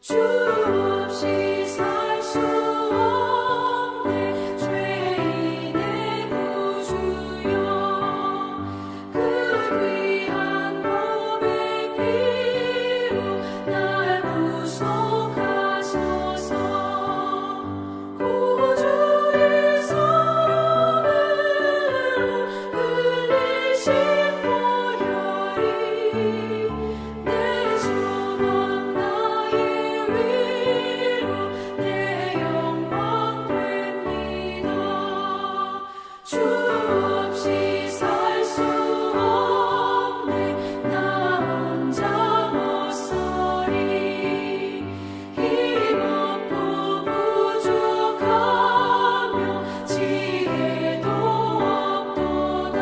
주 없이 살 수 없네. 죄인의 구주여, 그 귀한 몸의 피로 날 구속하소서. 구주의 사랑으로 흘리신 보혈이 내 소망 나의 위로 내 영광 됩니다. 주 없이 살 수 없네. 나 혼자 못 서리. 힘없고 부족하며 지혜도 없도다.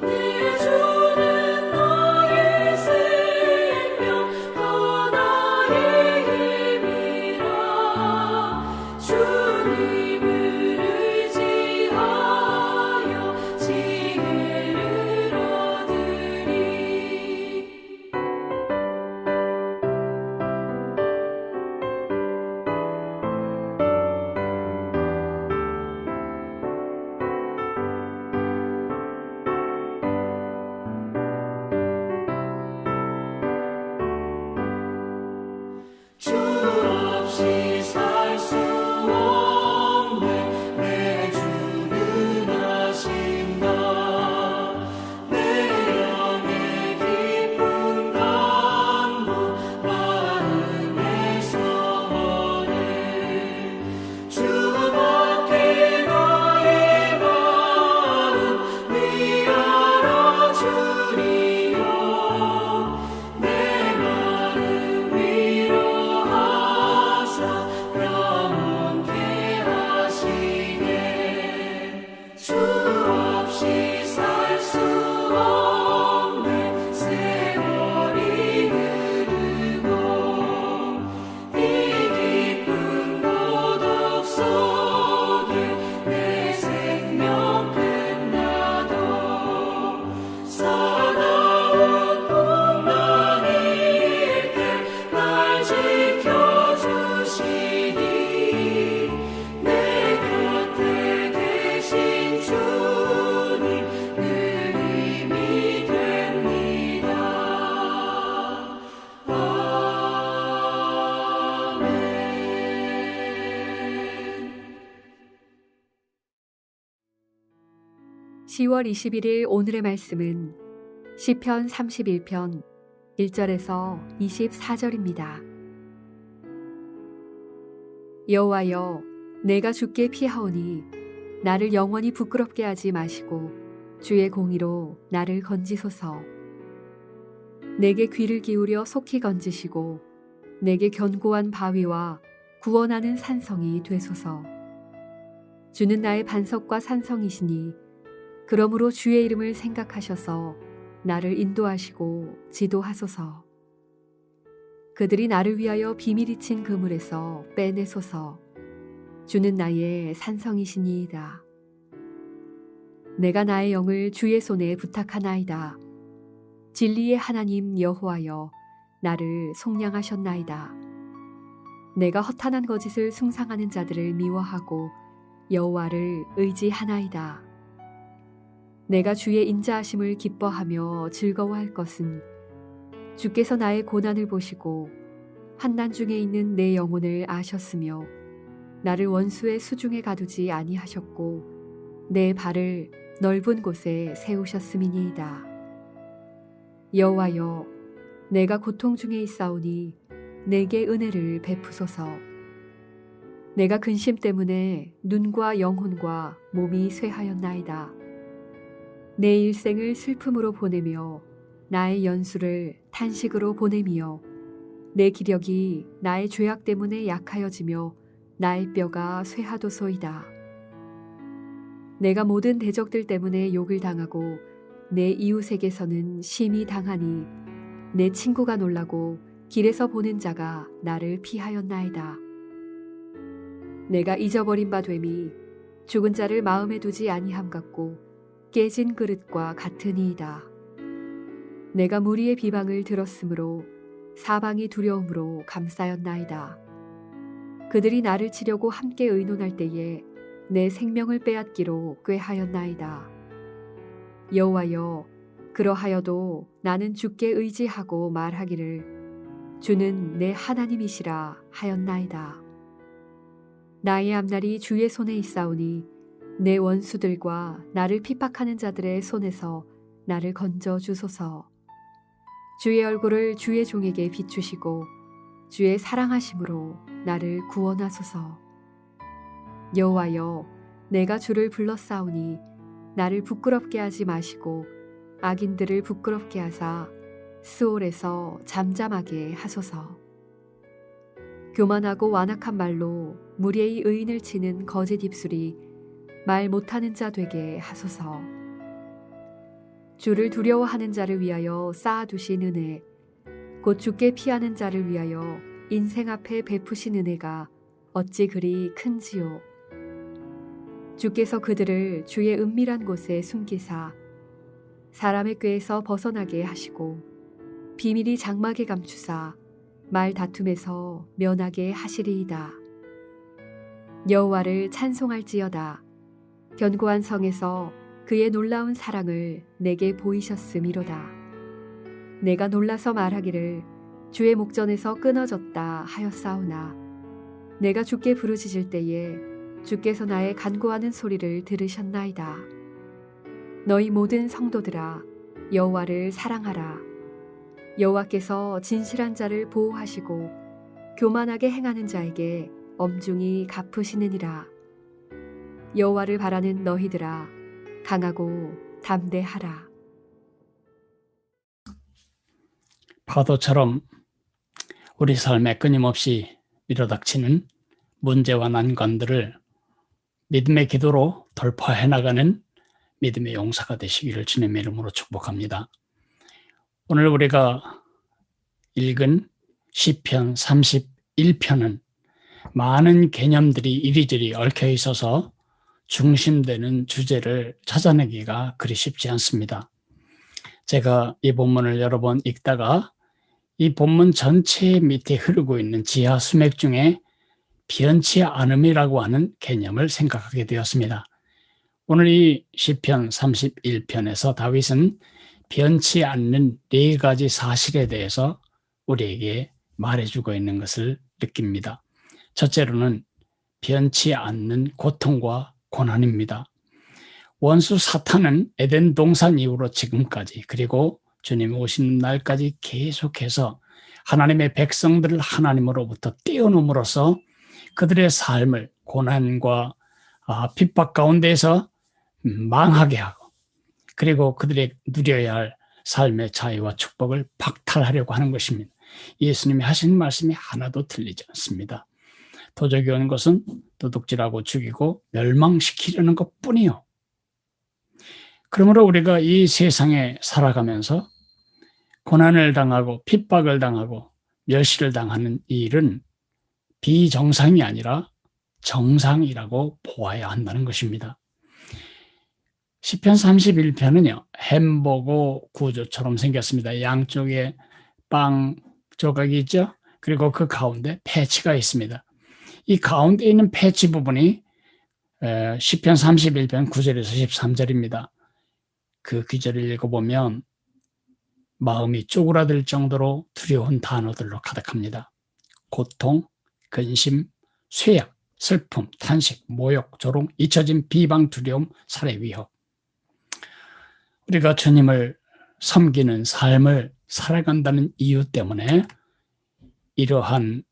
내 주는 나의 생명 또 나의 힘이라. 주님을 의지하여 지혜를 얻으리. 주 없이 살 수 없네. 내 주는 하신다. 내 영의 깊은 간구 마음의 소원을 주밖에 나의 마음 위하여 주리요. 내 마음 위로하사 영원케 하시네. 주 없이 살 수 없네. 세월이 흐르고 이 깊은 고독 속에 내 생명 끝나도 사나운 풍랑일 때 날 지켜주시니 내 곁에 계신 주님 늘 힘이 됩니다. 아멘. 10월 21일 오늘의 말씀은 시편 31편 1절에서 24절입니다. 여호와여, 내가 주께 피하오니 나를 영원히 부끄럽게 하지 마시고 주의 공의로 나를 건지소서. 내게 귀를 기울여 속히 건지시고 내게 견고한 바위와 구원하는 산성이 되소서. 주는 나의 반석과 산성이시니 그러므로 주의 이름을 생각하셔서 나를 인도하시고 지도하소서. 그들이 나를 위하여 비밀이 친 그물에서 빼내소서. 주는 나의 산성이시니이다. 내가 나의 영을 주의 손에 부탁하나이다. 진리의 하나님 여호와여, 나를 속량하셨나이다. 내가 허탄한 거짓을 숭상하는 자들을 미워하고 여호와를 의지하나이다. 내가 주의 인자하심을 기뻐하며 즐거워할 것은 주께서 나의 고난을 보시고 환난 중에 있는 내 영혼을 아셨으며 나를 원수의 수중에 가두지 아니하셨고 내 발을 넓은 곳에 세우셨음이니이다. 여호와여, 내가 고통 중에 있사오니 내게 은혜를 베푸소서. 내가 근심 때문에 눈과 영혼과 몸이 쇠하였나이다. 내 일생을 슬픔으로 보내며 나의 연수를 탄식으로 보내며 내 기력이 나의 죄악 때문에 약하여지며 나의 뼈가 쇠하도소이다. 내가 모든 대적들 때문에 욕을 당하고 내 이웃에게서는 심히 당하니 내 친구가 놀라고 길에서 보는 자가 나를 피하였나이다. 내가 잊어버린 바 됨이 죽은 자를 마음에 두지 아니함 같고 깨진 그릇과 같으니이다. 내가 무리의 비방을 들었으므로 사방이 두려움으로 감싸였나이다. 그들이 나를 치려고 함께 의논할 때에 내 생명을 빼앗기로 꾀하였나이다. 여호와여, 그러하여도 나는 주께 의지하고 말하기를 주는 내 하나님이시라 하였나이다. 나의 앞날이 주의 손에 있사오니 내 원수들과 나를 핍박하는 자들의 손에서 나를 건져 주소서. 주의 얼굴을 주의 종에게 비추시고 주의 사랑하심으로 나를 구원하소서. 여호와여, 내가 주를 불렀사오니 나를 부끄럽게 하지 마시고 악인들을 부끄럽게 하사 스올에서 잠잠하게 하소서. 교만하고 완악한 말로 무리의 의인을 치는 거짓 입술이 말 못하는 자 되게 하소서. 주를 두려워하는 자를 위하여 쌓아두신 은혜, 곧 주께 피하는 자를 위하여 인생 앞에 베푸신 은혜가 어찌 그리 큰지요. 주께서 그들을 주의 은밀한 곳에 숨기사 사람의 꾀에서 벗어나게 하시고 비밀이 장막에 감추사 말 다툼에서 면하게 하시리이다. 여호와를 찬송할지어다. 견고한 성에서 그의 놀라운 사랑을 내게 보이셨음이로다. 내가 놀라서 말하기를 주의 목전에서 끊어졌다 하였사오나 내가 주께 부르짖을 때에 주께서 나의 간구하는 소리를 들으셨나이다. 너희 모든 성도들아, 여호와를 사랑하라. 여호와께서 진실한 자를 보호하시고 교만하게 행하는 자에게 엄중히 갚으시느니라. 여호와를 바라는 너희들아, 강하고 담대하라. 파도처럼 우리 삶에 끊임없이 밀어닥치는 문제와 난관들을 믿음의 기도로 돌파해 나가는 믿음의 용사가 되시기를 주님의 이름으로 축복합니다. 오늘 우리가 읽은 시편 31편은 많은 개념들이 이리저리 얽혀 있어서 중심되는 주제를 찾아내기가 그리 쉽지 않습니다. 제가 이 본문을 여러 번 읽다가 이 본문 전체 밑에 흐르고 있는 지하 수맥 중에 변치 않음이라고 하는 개념을 생각하게 되었습니다. 오늘 이 시편 31편에서 다윗은 변치 않는 네 가지 사실에 대해서 우리에게 말해주고 있는 것을 느낍니다. 첫째로는 변치 않는 고통과 고난입니다. 원수 사탄은 에덴 동산 이후로 지금까지 그리고 주님 오시는 날까지 계속해서 하나님의 백성들을 하나님으로부터 떼어놓음으로써 그들의 삶을 고난과 핍박 가운데서 망하게 하고 그리고 그들이 누려야 할 삶의 자유와 축복을 박탈하려고 하는 것입니다. 예수님이 하신 말씀이 하나도 틀리지 않습니다. 도적이 온 것은 도둑질하고 죽이고 멸망시키려는 것뿐이요. 그러므로 우리가 이 세상에 살아가면서 고난을 당하고 핍박을 당하고 멸시를 당하는 이 일은 비정상이 아니라 정상이라고 보아야 한다는 것입니다. 시편 31편은요, 햄버거 구조처럼 생겼습니다. 양쪽에 빵 조각이 있죠. 그리고 그 가운데 패치가 있습니다. 이 가운데 있는 패치 부분이 시편 31편 9절에서 13절입니다. 그 구절을 읽어보면 마음이 쪼그라들 정도로 두려운 단어들로 가득합니다. 고통, 근심, 쇠약, 슬픔, 탄식, 모욕, 조롱, 잊혀짐, 비방, 두려움, 살해 위협. 우리가 주님을 섬기는 삶을 살아간다는 이유 때문에 이러한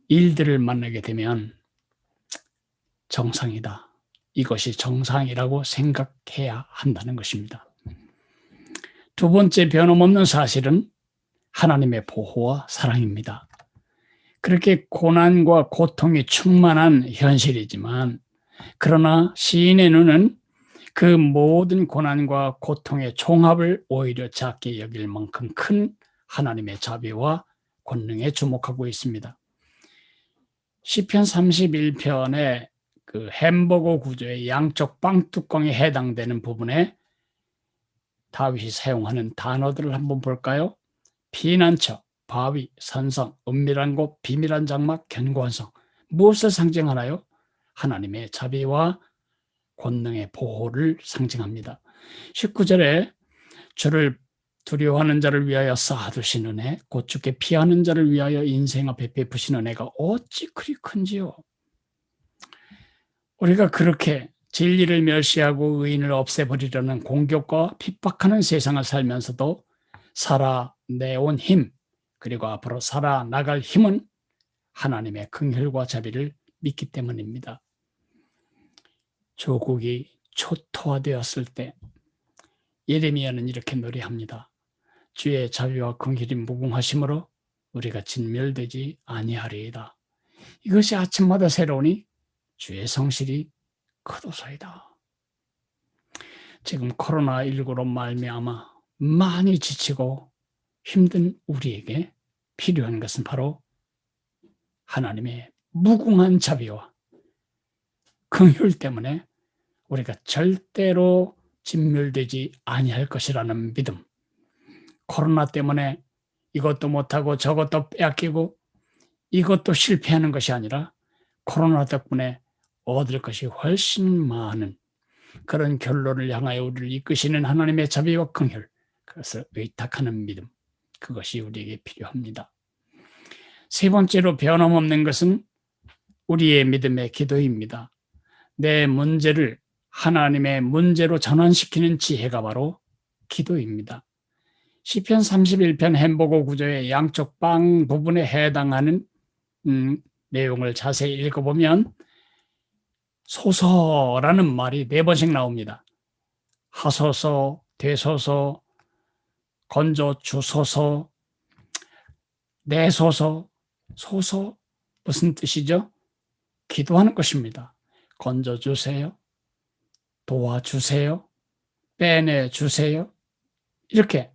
일들을 만나게 되면 정상이다. 이것이 정상이라고 생각해야 한다는 것입니다. 두 번째 변함없는 사실은 하나님의 보호와 사랑입니다. 그렇게 고난과 고통이 충만한 현실이지만 그러나 시인의 눈은 그 모든 고난과 고통의 종합을 오히려 작게 여길 만큼 큰 하나님의 자비와 권능에 주목하고 있습니다. 시편 31편의 그 햄버거 구조의 양쪽 빵뚜껑에 해당되는 부분에 다윗이 사용하는 단어들을 한번 볼까요? 피난처, 바위, 산성, 은밀한 곳, 비밀한 장막, 견고한 성. 무엇을 상징하나요? 하나님의 자비와 권능의 보호를 상징합니다. 19절에 주를 두려워하는 자를 위하여 쌓아두신 은혜, 곧 주께 피하는 자를 위하여 인생 앞에 베푸신 은혜가 어찌 그리 큰지요. 우리가 그렇게 진리를 멸시하고 의인을 없애버리려는 공격과 핍박하는 세상을 살면서도 살아내온 힘, 그리고 앞으로 살아나갈 힘은 하나님의 긍휼과 자비를 믿기 때문입니다. 조국이 초토화되었을 때 예레미야는 이렇게 노래합니다. 주의 자비와 긍휼이 무궁하심으로 우리가 진멸되지 아니하리이다. 이것이 아침마다 새로우니 주의 성실이 크도소이다. 지금 코로나19로 말미암아 많이 지치고 힘든 우리에게 필요한 것은 바로 하나님의 무궁한 자비와 긍휼 때문에 우리가 절대로 진멸되지 아니할 것이라는 믿음. 코로나 때문에 이것도 못하고 저것도 빼앗기고 이것도 실패하는 것이 아니라 코로나 덕분에 얻을 것이 훨씬 많은 그런 결론을 향하여 우리를 이끄시는 하나님의 자비와 긍휼, 그것을 의탁하는 믿음, 그것이 우리에게 필요합니다. 세 번째로 변함없는 것은 우리의 믿음의 기도입니다. 내 문제를 하나님의 문제로 전환시키는 지혜가 바로 기도입니다. 시편 31편 햄버거 구조의 양쪽 빵 부분에 해당하는 내용을 자세히 읽어보면 소서라는 말이 4번씩 나옵니다. 하소서, 되소서, 건져 주소서, 내소서, 소서 무슨 뜻이죠? 기도하는 것입니다. 건져 주세요. 도와주세요. 빼내주세요. 이렇게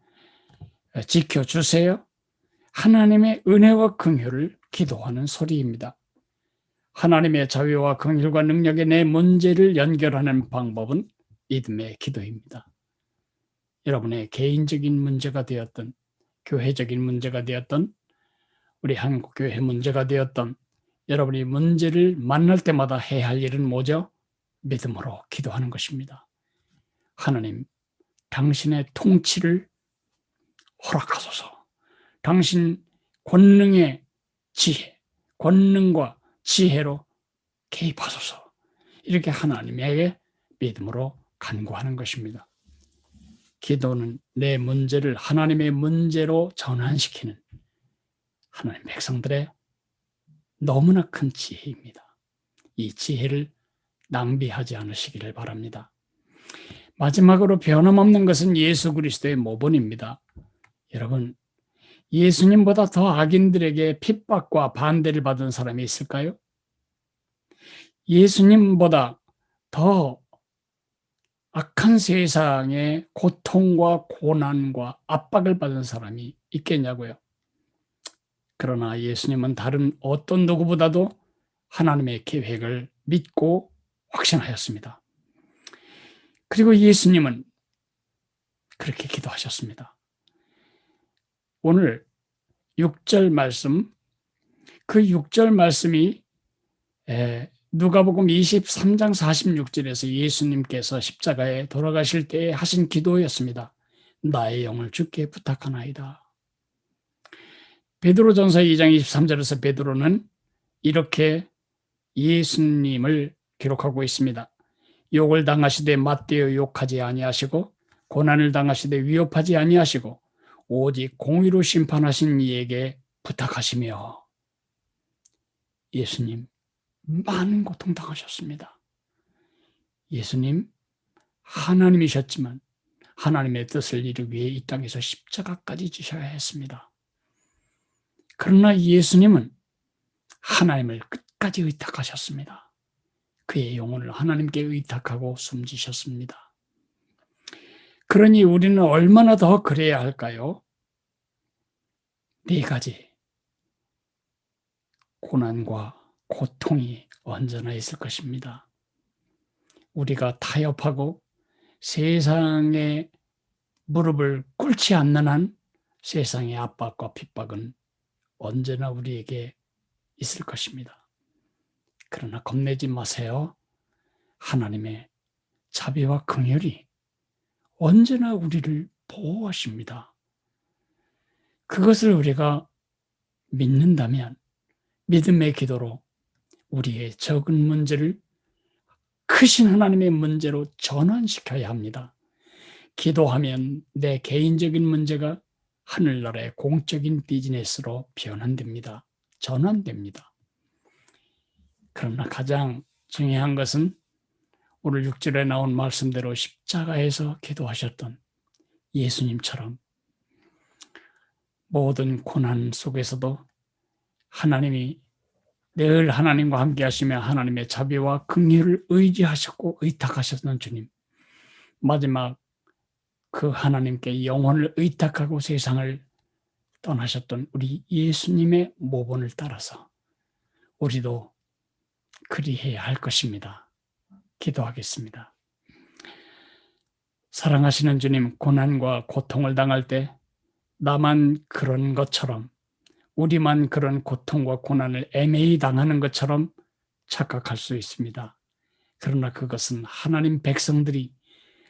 지켜주세요. 하나님의 은혜와 긍휼을 기도하는 소리입니다. 하나님의 자비와 긍휼과 능력에 내 문제를 연결하는 방법은 믿음의 기도입니다. 여러분의 개인적인 문제가 되었던, 교회적인 문제가 되었던, 우리 한국교회 문제가 되었던 여러분이 문제를 만날 때마다 해야 할 일은 뭐죠? 믿음으로 기도하는 것입니다. 하나님, 당신의 통치를 허락하소서. 당신 권능의 지혜, 권능과 지혜로 개입하소서. 이렇게 하나님에게 믿음으로 간구하는 것입니다. 기도는 내 문제를 하나님의 문제로 전환시키는 하나님 백성들의 너무나 큰 지혜입니다. 이 지혜를 낭비하지 않으시기를 바랍니다. 마지막으로 변함없는 것은 예수 그리스도의 모본입니다. 여러분, 예수님보다 더 악인들에게 핍박과 반대를 받은 사람이 있을까요? 예수님보다 더 악한 세상의 고통과 고난과 압박을 받은 사람이 있겠냐고요. 그러나 예수님은 다른 어떤 누구보다도 하나님의 계획을 믿고 확신하였습니다. 그리고 예수님은 그렇게 기도하셨습니다. 오늘 6절 말씀, 그 6절 말씀이 누가복음 23장 46절에서 예수님께서 십자가에 돌아가실 때에 하신 기도였습니다. 나의 영을 주께 부탁하나이다. 베드로전서 2장 23절에서 베드로는 이렇게 예수님을 기록하고 있습니다. 욕을 당하시되 맞대어 욕하지 아니하시고 고난을 당하시되 위협하지 아니하시고 오직 공의로 심판하신 이에게 부탁하시며. 예수님 많은 고통 당하셨습니다. 예수님 하나님이셨지만 하나님의 뜻을 이루기 위해 이 땅에서 십자가까지 지셔야 했습니다. 그러나 예수님은 하나님을 끝까지 의탁하셨습니다. 그의 영혼을 하나님께 의탁하고 숨지셨습니다. 그러니 우리는 얼마나 더 그래야 할까요? 4가지 고난과 고통이 언제나 있을 것입니다. 우리가 타협하고 세상에 무릎을 꿇지 않는 한 세상의 압박과 핍박은 언제나 우리에게 있을 것입니다. 그러나 겁내지 마세요. 하나님의 자비와 긍휼이 언제나 우리를 보호하십니다. 그것을 우리가 믿는다면 믿음의 기도로 우리의 적은 문제를 크신 하나님의 문제로 전환시켜야 합니다. 기도하면 내 개인적인 문제가 하늘나라의 공적인 비즈니스로 변환됩니다. 전환됩니다. 그러나 가장 중요한 것은 오늘 6절에 나온 말씀대로 십자가에서 기도하셨던 예수님처럼 모든 고난 속에서도 하나님이 늘 하나님과 함께 하시며 하나님의 자비와 긍휼을 의지하셨고 의탁하셨던 주님, 마지막 그 하나님께 영혼을 의탁하고 세상을 떠나셨던 우리 예수님의 모본을 따라서 우리도 그리해야 할 것입니다. 기도하겠습니다. 사랑하시는 주님, 고난과 고통을 당할 때 나만 그런 것처럼, 우리만 그런 고통과 고난을 애매히 당하는 것처럼 착각할 수 있습니다. 그러나 그것은 하나님 백성들이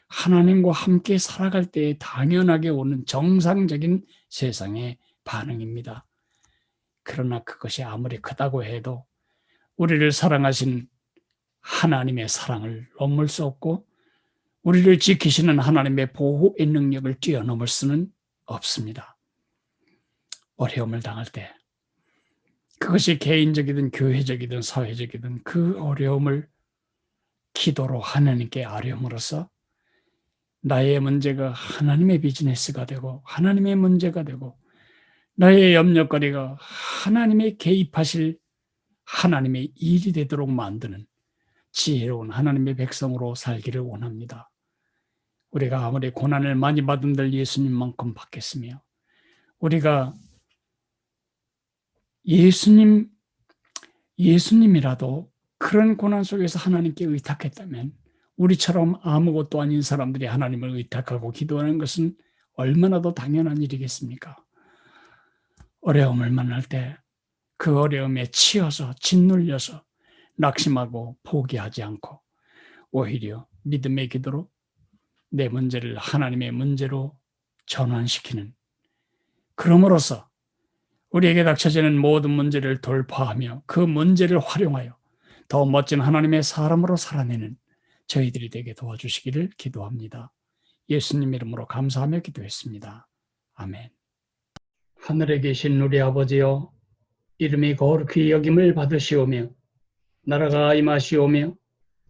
하나님과 함께 살아갈 때에 당연하게 오는 정상적인 세상의 반응입니다. 그러나 그것이 아무리 크다고 해도 우리를 사랑하신 하나님의 사랑을 넘을 수 없고 우리를 지키시는 하나님의 보호의 능력을 뛰어넘을 수는 없습니다. 어려움을 당할 때 그것이 개인적이든 교회적이든 사회적이든 그 어려움을 기도로 하나님께 아뢰므로써 나의 문제가 하나님의 비즈니스가 되고 하나님의 문제가 되고 나의 염려거리가 하나님의 개입하실 하나님의 일이 되도록 만드는 지혜로운 하나님의 백성으로 살기를 원합니다. 우리가 아무리 고난을 많이 받은들 예수님만큼 받겠으며 우리가 예수님이라도 그런 고난 속에서 하나님께 의탁했다면 우리처럼 아무것도 아닌 사람들이 하나님을 의탁하고 기도하는 것은 얼마나 더 당연한 일이겠습니까? 어려움을 만날 때 그 어려움에 치여서 짓눌려서 낙심하고 포기하지 않고 오히려 믿음의 기도로 내 문제를 하나님의 문제로 전환시키는, 그럼으로써 우리에게 닥쳐지는 모든 문제를 돌파하며 그 문제를 활용하여 더 멋진 하나님의 사람으로 살아내는 저희들이 되게 도와주시기를 기도합니다. 예수님 이름으로 감사하며 기도했습니다. 아멘. 하늘에 계신 우리 아버지여, 이름이 거룩히 여김을 받으시오며 나라가 임하시오며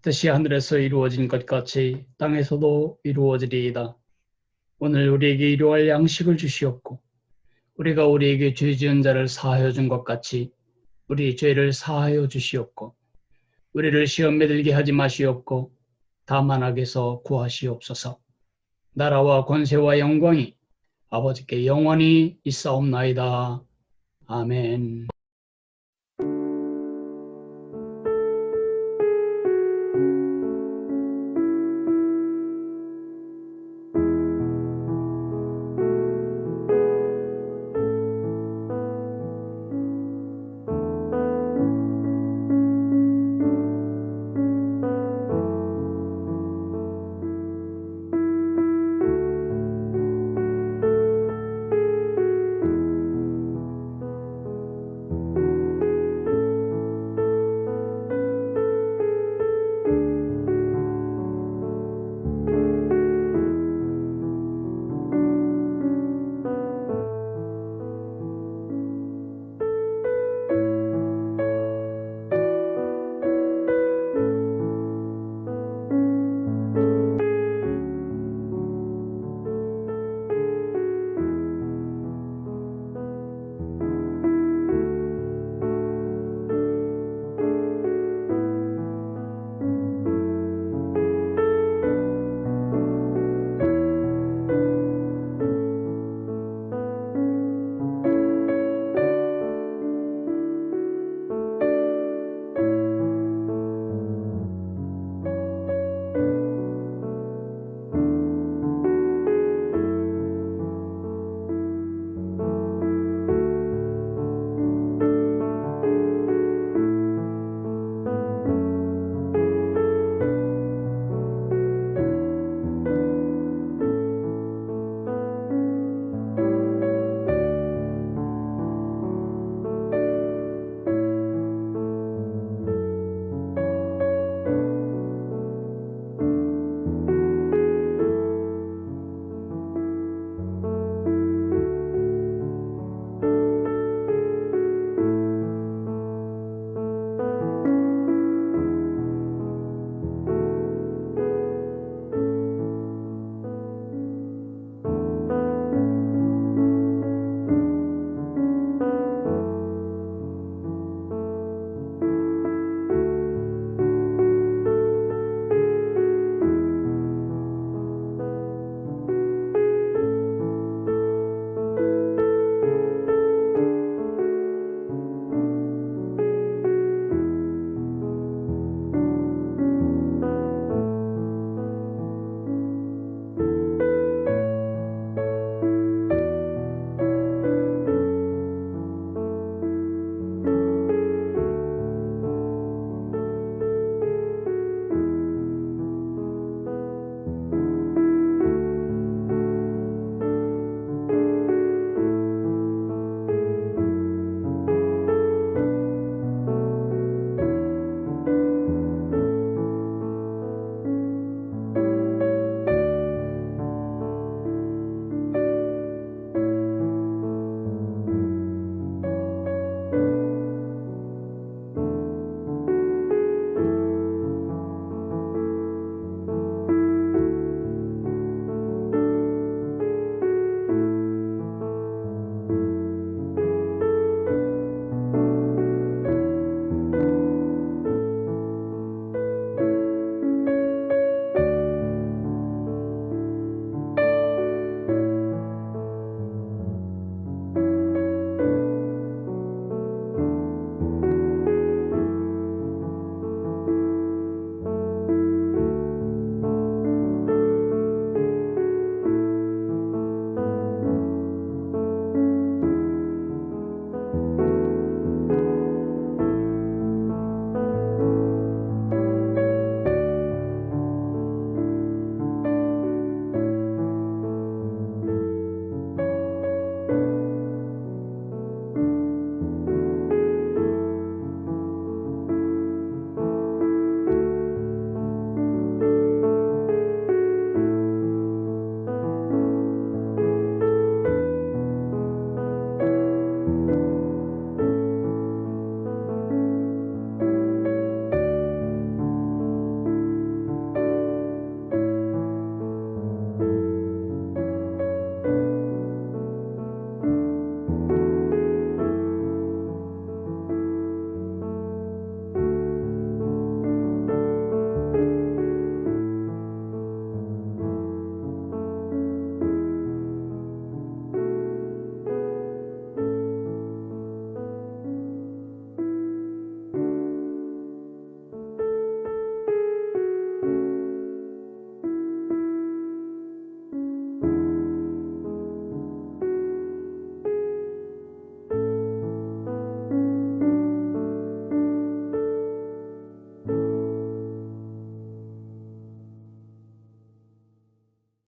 뜻이 하늘에서 이루어진 것 같이 땅에서도 이루어지리이다. 오늘 우리에게 일용할 양식을 주시옵고 우리가 우리에게 죄 지은 자를 사하여 준 것 같이 우리 죄를 사하여 주시옵고 우리를 시험에 들게 하지 마시옵고 다만 악에서 구하시옵소서. 나라와 권세와 영광이 아버지께 영원히 있사옵나이다. 아멘.